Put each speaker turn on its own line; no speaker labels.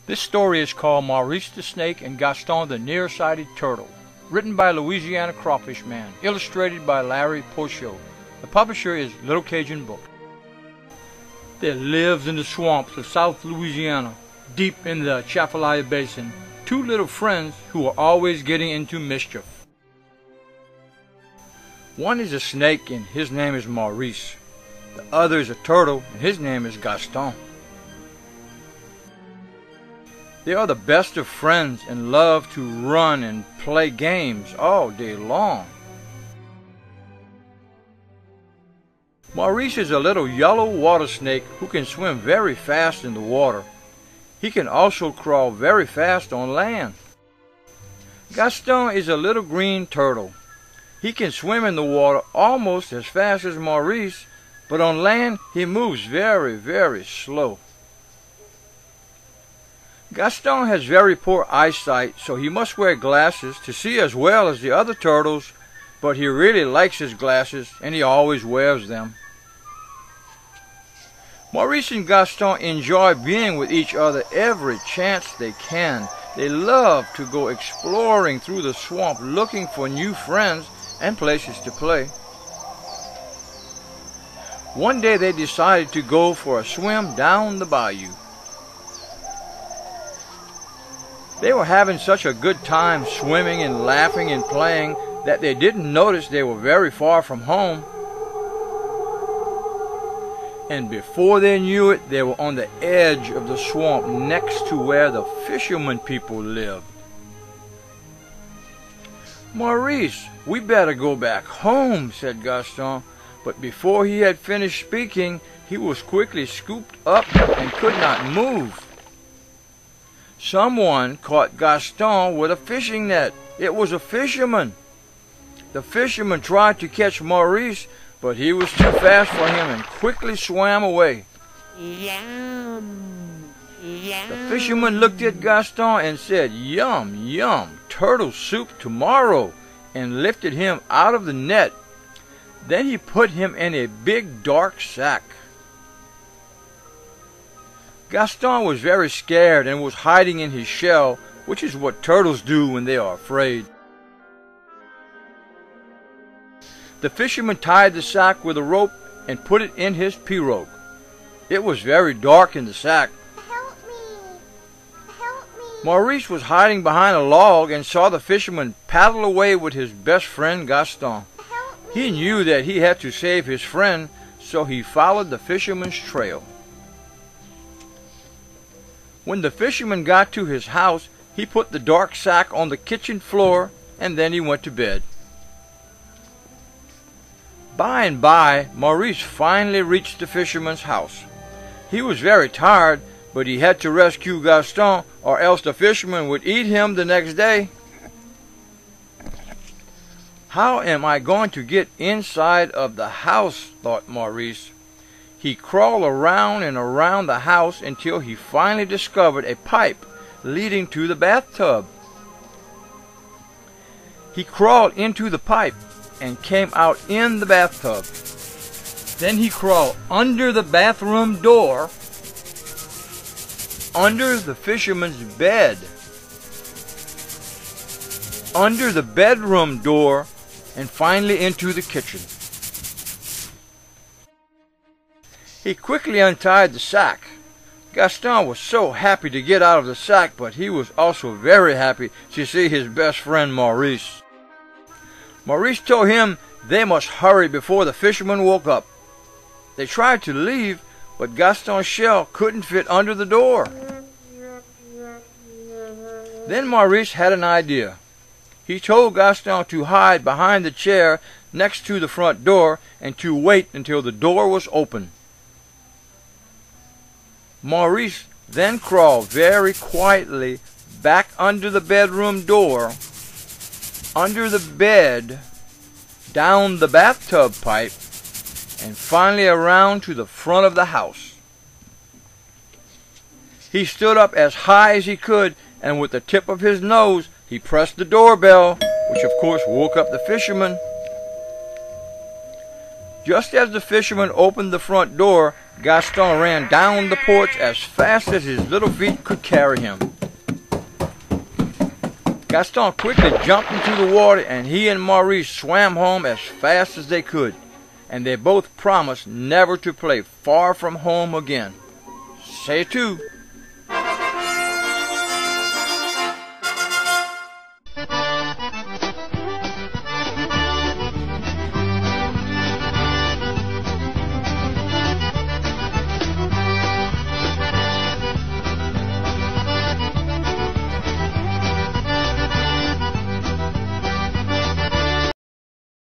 This story is called Maurice the Snake and Gaston the Nearsighted Turtle, written by Louisiana Crawfish-Man, illustrated by Larry Pochot. The publisher is Little Cajun Book. There lives in the swamps of South Louisiana, deep in the Atchafalaya Basin, two little friends who are always getting into mischief. One is a snake and his name is Maurice. The other is a turtle and his name is Gaston. They are the best of friends and love to run and play games all day long. Maurice is a little yellow water snake who can swim very fast in the water. He can also crawl very fast on land. Gaston is a little green turtle. He can swim in the water almost as fast as Maurice, but on land he moves very, very slow. Gaston has very poor eyesight, so he must wear glasses to see as well as the other turtles, but he really likes his glasses and he always wears them. Maurice and Gaston enjoy being with each other every chance they can. They love to go exploring through the swamp looking for new friends and places to play. One day they decided to go for a swim down the bayou. They were having such a good time swimming and laughing and playing that they didn't notice they were very far from home. And before they knew it, they were on the edge of the swamp next to where the fisherman people lived. "Maurice, we better go back home," said Gaston, but before he had finished speaking, he was quickly scooped up and could not move. Someone caught Gaston with a fishing net. It was a fisherman. The fisherman tried to catch Maurice, but he was too fast for him and quickly swam away.
Yum, yum.
The fisherman looked at Gaston and said, "Yum, yum, turtle soup tomorrow," and lifted him out of the net. Then he put him in a big dark sack. Gaston was very scared and was hiding in his shell, which is what turtles do when they are afraid. The fisherman tied the sack with a rope and put it in his pirogue. It was very dark in the sack.
Help me! Help me!
Maurice was hiding behind a log and saw the fisherman paddle away with his best friend Gaston.
Help me!
He knew that he had to save his friend, so he followed the fisherman's trail. When the fisherman got to his house, he put the dark sack on the kitchen floor and then he went to bed. By and by, Maurice finally reached the fisherman's house. He was very tired, but he had to rescue Gaston or else the fisherman would eat him the next day. "How am I going to get inside of the house?" thought Maurice. He crawled around and around the house until he finally discovered a pipe leading to the bathtub. He crawled into the pipe and came out in the bathtub. Then he crawled under the bathroom door, under the fisherman's bed, under the bedroom door, and finally into the kitchen. He quickly untied the sack. Gaston was so happy to get out of the sack, but he was also very happy to see his best friend Maurice. Maurice told him they must hurry before the fisherman woke up. They tried to leave, but Gaston's shell couldn't fit under the door. Then Maurice had an idea. He told Gaston to hide behind the chair next to the front door and to wait until the door was open. Maurice then crawled very quietly back under the bedroom door, under the bed, down the bathtub pipe, and finally around to the front of the house. He stood up as high as he could, and with the tip of his nose, he pressed the doorbell, which of course woke up the fisherman. Just as the fisherman opened the front door, Gaston ran down the porch as fast as his little feet could carry him. Gaston quickly jumped into the water, and he and Maurice swam home as fast as they could, and they both promised never to play far from home again. Say too.